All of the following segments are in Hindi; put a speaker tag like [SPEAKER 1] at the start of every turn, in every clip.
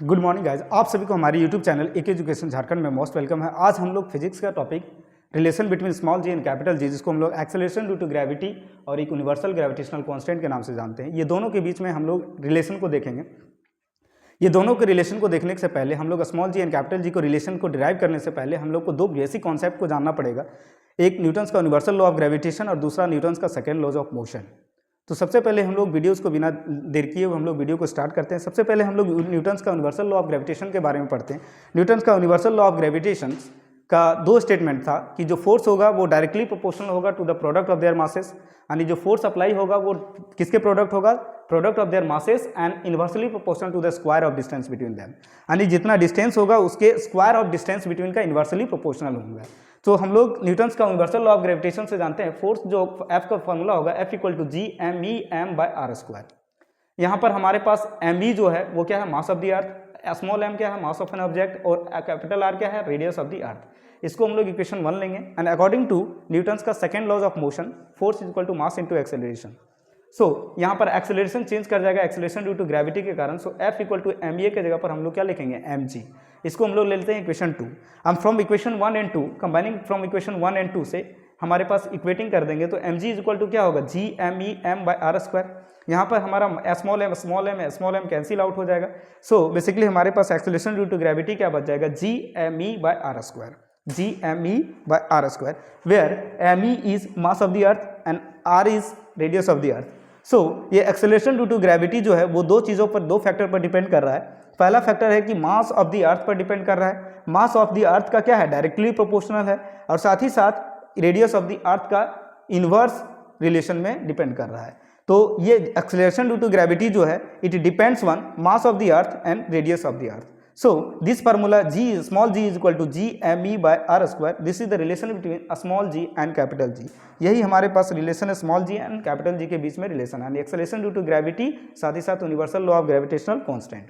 [SPEAKER 1] गुड मॉर्निंग गाइज, आप सभी को हमारे यूट्यूब चैनल एक एजुकेशन झारखंड में मोस्ट वेलकम है। आज हम लोग फिजिक्स का topic relation between small g and capital G, जिसको हम लोग एक्सेलरेशन ड्यू टू ग्रेविटी और एक यूनिवर्सल ग्रेविटेशनल कांस्टेंट के नाम से जानते हैं। ये दोनों के बीच में हम लोग रिलेशन को देखेंगे। ये दोनों के रिलेशन को देखने से पहले हम लोग small g and capital G को रिलेशन को डिराइव करने से पहले हम लोग को दो बेसिक कॉन्सेप्ट को जानना पड़ेगा। एक न्यूटन्स का यूनिवर्सल लॉ ऑफ ग्रेविटेशन और दूसरा न्यूटन्स का सेकेंड लॉज ऑफ मोशन। तो सबसे पहले हम लोग वीडियोस को बिना देर किए हम लोग वीडियो को स्टार्ट करते हैं। सबसे पहले हम लोग न्यूटन्स का यूनिवर्सल लॉ ऑफ ग्रेविटेशन के बारे में पढ़ते हैं। न्यूटन्स का यूनिवर्सल लॉ ऑफ ग्रेविटेशन का दो स्टेटमेंट था कि जो फोर्स होगा वो डायरेक्टली प्रोपोर्शनल होगा to the product of their masses, यानी जो फोर्स अप्लाई होगा वो किसके प्रोडक्ट होगा, product of their masses and inversely proportional to the square of distance between them, यानी जितना डिस्टेंस होगा उसके स्क्वायर ऑफ डिस्टेंस बिटवीन का इनवर्सली प्रोपोर्शनल होगा। तो हम लोग न्यूटन्स का यूनिवर्सल लॉ ऑफ ग्रेविटेशन से जानते हैं फोर्स जो एफ का फॉर्मूला होगा F equal to G M E M by R square. यहाँ पर हमारे पास एम ई जो है वो क्या है, mass of the earth, small m क्या है, मास ऑफ एन ऑब्जेक्ट, और कैपिटल आर क्या है, रेडियस ऑफ द अर्थ। इसको हम लोग इक्वेशन 1 लेंगे एंड अकॉर्डिंग टू न्यूटन्स का second laws of motion force equal to mass into acceleration. So यहाँ पर एक्सेलरेशन चेंज कर जाएगा एक्सेलरेशन ड्यू टू ग्रेविटी के कारण। So F equal to m a के जगह पर हम लोग क्या लिखेंगे, mg। इसको हम लोग ले लेते हैं इक्वेशन 2। हम from equation 1 and 2 combining from equation 1 and 2 से हमारे पास इक्वेटिंग कर देंगे तो mg इज इक्वल टू क्या होगा, G M E M by R square. यहाँ पर हमारा स्मॉल एम कैंसिल आउट हो जाएगा। सो बेसिकली हमारे पास एक्सेलरेशन ड्यू टू ग्रेविटी क्या बच जाएगा, G M E by R square, G M E by R square, where M E is mass of the earth and R is radius of the earth. So ये एक्सेलरेशन ड्यू टू ग्रेविटी जो है वो दो चीज़ों पर, दो फैक्टर पर डिपेंड कर रहा है। पहला फैक्टर है कि मास ऑफ द अर्थ पर डिपेंड कर रहा है। मास ऑफ द अर्थ का क्या है, डायरेक्टली प्रोपोर्शनल है, और साथ ही साथ रेडियस ऑफ द अर्थ का इनवर्स रिलेशन में डिपेंड कर रहा है। तो ये एक्सेलरेशन ड्यू टू ग्रेविटी जो है it depends on mass of the earth and radius of the earth. So this formula small g is equal to g m e by r square. This is the relation between a small g and capital G. यही हमारे पास रिलेशन है small g and capital G के बीच में रिलेशन है, एक्सेलरेशन ड्यू टू ग्रेविटी, साथ ही साथ universal law of gravitational constant.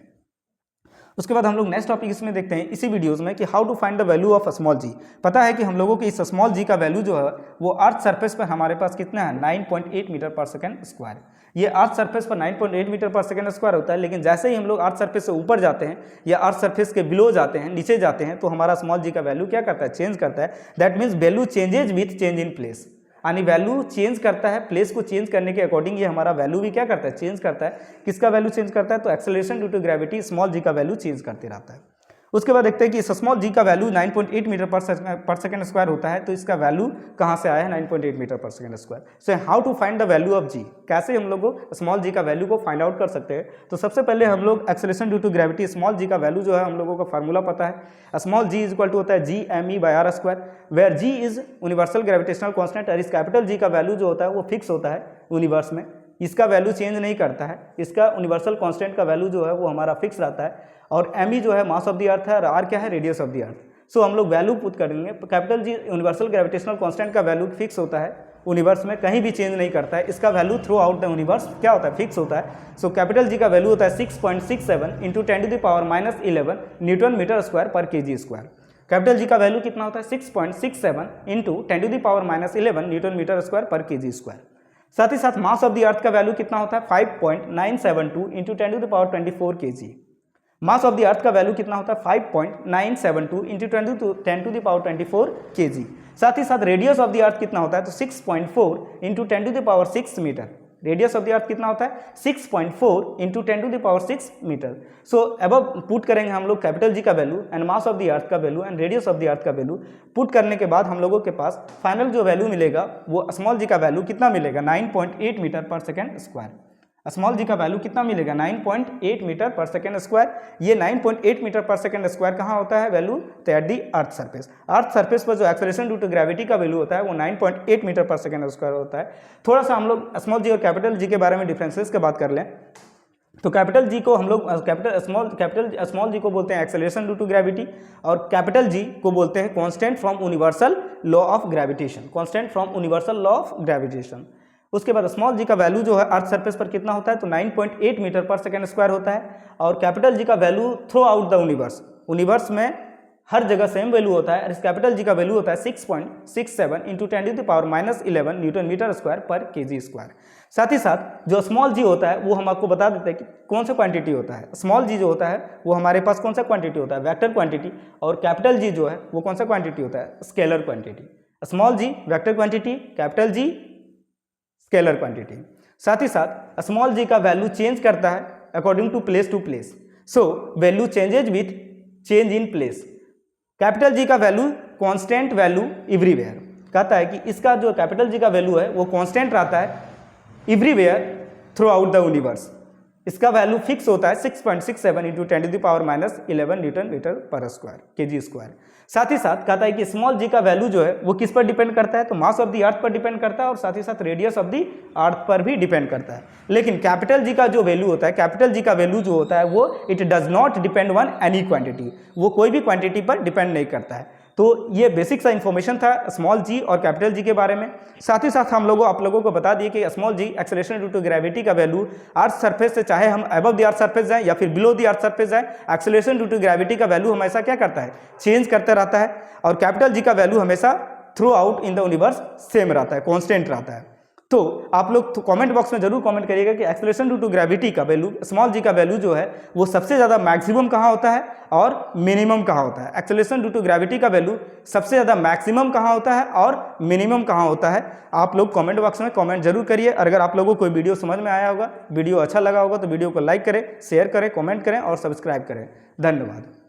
[SPEAKER 1] उसके बाद हम लोग नेक्स्ट टॉपिक इसमें देखते हैं इसी वीडियोस में कि how to find the value of small g. पता है कि हम लोगों को इस स्मॉल जी का वैल्यू जो है वो अर्थ सरफेस पर हमारे पास कितना है, 9.8 मीटर पर सेकेंड स्क्वायर। ये अर्थ सरफेस पर 9.8 मीटर पर सेकेंड स्क्वायर होता है, लेकिन जैसे ही हम लोग अर्थ सरफेस से ऊपर जाते हैं या अर्थ सरफेस के बिलो जाते हैं, नीचे जाते हैं, तो हमारा स्मॉल जी का वैल्यू क्या करता है, चेंज करता है। That means value changes with change in place, यानी वैल्यू चेंज करता है, प्लेस को चेंज करने के अकॉर्डिंग ये हमारा वैल्यू भी क्या करता है, चेंज करता है। किसका वैल्यू चेंज करता है, तो acceleration due to gravity small g का वैल्यू चेंज करते रहता है। उसके बाद देखते हैं कि इस स्मॉल जी का वैल्यू 9.8 मीटर पर सेकेंड स्क्वायर होता है, तो इसका वैल्यू कहाँ से आया है, 9.8 मीटर पर second square. So how to find the value of g, कैसे हम लोग स्मॉल जी का वैल्यू को फाइंड आउट कर सकते हैं। तो सबसे पहले हम लोग acceleration due to gravity small g का वैल्यू जो है हम लोगों का फार्मूला पता है। Small g is equal to होता है G M E by R square, where G is universal gravitational constant, और इस कैपिटल जी का वैल्यू जो होता है वो फिक्स होता है यूनिवर्स में, इसका वैल्यू चेंज नहीं करता है। इसका यूनिवर्सल कांस्टेंट का वैल्यू जो है वो हमारा फिक्स रहता है, और एम ई जो है मास ऑफ द अर्थ है और आर क्या है, रेडियस ऑफ द अर्थ। सो हम लोग वैल्यू पुट करेंगे। Capital G universal gravitational constant का वैल्यू फिक्स होता है यूनिवर्स में, कहीं भी चेंज नहीं करता है। इसका value through out the universe क्या होता है, फिक्स होता है। सो कैपिटल जी का वैल्यू होता है 6.67 इंटू 10⁻⁻11 न्यूटन मीटर स्क्वायर पर kg स्क्वायर। कैपिटल जी का वैल्यू कितना होता है, 6.67 इंटू 10⁻⁻11 न्यूटन मीटर स्क्वायर पर kg स्क्वायर। साथ ही साथ मास ऑफ द अर्थ का वैल्यू कितना होता है, 5.972 into 10⁻24 kg। Mass of the earth का वैल्यू कितना होता है, 5.972 इंटू 10⁻24 kg। साथ ही साथ रेडियस ऑफ द अर्थ कितना होता है, तो 6.4 into 10⁻6 meter. Radius of the earth कितना होता है, 6.4 into 10⁻6 meter. So above put करेंगे हम लोग कैपिटल जी का value and mass of the earth का value and radius of the earth का वैल्यू। पुट करने के बाद हम लोगों के पास फाइनल जो वैल्यू मिलेगा वो स्मॉल जी का वैल्यू कितना मिलेगा, 9.8 मीटर पर सेकेंड स्क्वायर। स्मॉल जी का वैल्यू कितना मिलेगा, 9.8 मीटर पर सेकेंड स्क्वायर। ये 9.8 मीटर पर सेकेंड स्क्वायर कहाँ होता है वैल्यू, तो at the earth surface. Earth surface पर जो एक्सेलरेशन ड्यू टू ग्रेविटी का वैल्यू होता है वो 9.8 मीटर पर सेकेंड स्क्वायर होता है। थोड़ा सा हम लोग स्मॉल जी और कैपिटल जी के बारे में डिफरेंसेस की बात कर लें तो कैपिटल जी को हम लोग स्मॉल जी को बोलते हैं एक्सेलरेशन ड्यू टू ग्रेविटी, और कैपिटल जी को बोलते हैं constant from universal law of gravitation, constant from universal law of gravitation. उसके बाद स्मॉल जी का वैल्यू जो है अर्थ सरफेस पर कितना होता है, तो 9.8 मीटर पर सेकेंड स्क्वायर होता है, और कैपिटल जी का value through out the universe में हर जगह सेम वैल्यू होता है और इस कैपिटल जी का वैल्यू होता है 6.67 इंटू 10⁻11 न्यूटन मीटर स्क्वायर पर केजी स्क्वायर। साथ ही साथ जो स्मॉल जी होता है वो हम आपको बता देते हैं कि कौन सा क्वांटिटी होता है। स्मॉल जी जो होता है वो हमारे पास कौन सा क्वांटिटी होता है, वेक्टर क्वांटिटी, और कैपिटल जी जो है वो कौन सा क्वांटिटी होता है, scalar quantity. Small g vector quantity, capital G scalar quantity. साथ ही साथ स्मॉल जी का वैल्यू चेंज करता है according to place, so value changes with change in place. Capital G का वैल्यू कांस्टेंट वैल्यू एवरीवेयर, कहता है कि इसका जो कैपिटल जी का वैल्यू है वो कांस्टेंट रहता है everywhere through out the universe. इसका वैल्यू फिक्स होता है 6.67 इंटू 10⁻11 न्यूटन मीटर पर स्क्वायर केजी स्क्वायर। साथ ही साथ कहता है कि स्मॉल जी का वैल्यू जो है वो किस पर डिपेंड करता है, तो मास ऑफ द अर्थ पर डिपेंड करता है और साथ ही साथ रेडियस ऑफ द अर्थ पर भी डिपेंड करता है। लेकिन कैपिटल जी का जो वैल्यू होता है, कैपिटल जी का वैल्यू जो होता है वो it does not depend on any quantity, वो कोई भी क्वांटिटी पर डिपेंड नहीं करता है। तो ये बेसिक सा इन्फॉर्मेशन था स्मॉल जी और कैपिटल जी के बारे में। साथ ही साथ हम आप लोगों को बता दिए कि small g acceleration due to gravity का वैल्यू अर्थ सरफेस से, चाहे हम अबव द अर्थ सरफेस जाएं या फिर बिलो द अर्थ सरफेस जाएं, एक्सेलरेशन ड्यू टू ग्रेविटी का वैल्यू हमेशा क्या करता है, चेंज करता रहता है। और कैपिटल जी का वैल्यू हमेशा through out in the universe same रहता है, कॉन्स्टेंट रहता है। तो आप लोग कमेंट बॉक्स में जरूर कमेंट करिएगा कि एक्सेलरेशन ड्यू टू ग्रेविटी का वैल्यू, स्मॉल जी का वैल्यू जो है वो सबसे ज़्यादा मैक्सिमम कहाँ होता है और मिनिमम कहाँ होता है। एक्सेलरेशन ड्यू टू ग्रेविटी का वैल्यू सबसे ज़्यादा मैक्सिमम कहाँ होता है और मिनिमम कहाँ होता है। आप लोग कमेंट बॉक्स में कमेंट जरूर करिए। अगर आप लोगों को कोई वीडियो समझ में आया होगा, वीडियो अच्छा लगा होगा तो वीडियो को लाइक करें, शेयर करें, कमेंट करें और सब्सक्राइब करें। धन्यवाद।